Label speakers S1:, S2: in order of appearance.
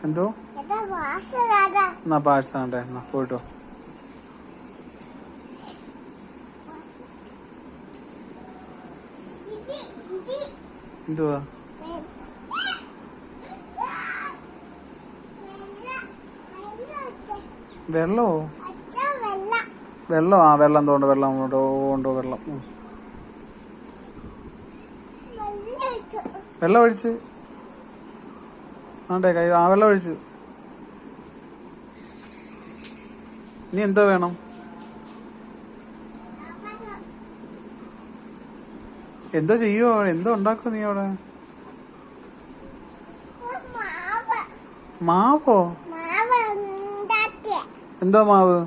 S1: എന്തോ എന്നാ പാഴ്സാണ്ടേ എന്നാ പോയിട്ടോ. എന്തുവാ വെള്ളോ? വെള്ളം ആ വെള്ളം തോണ്ട് വെള്ളം കൊണ്ടോ വെള്ളം. വെള്ളം ഒഴിച്ച് ആണ്ടേ കൈ ആ വെള്ളം ഒഴിച്ച്. ഇനി എന്തോ വേണം? എന്തോ ചെയ്യുവോ? എന്തോ ഉണ്ടാക്കുവോ നീ അവിടെ? മാവോ? എന്തോ മാവ്?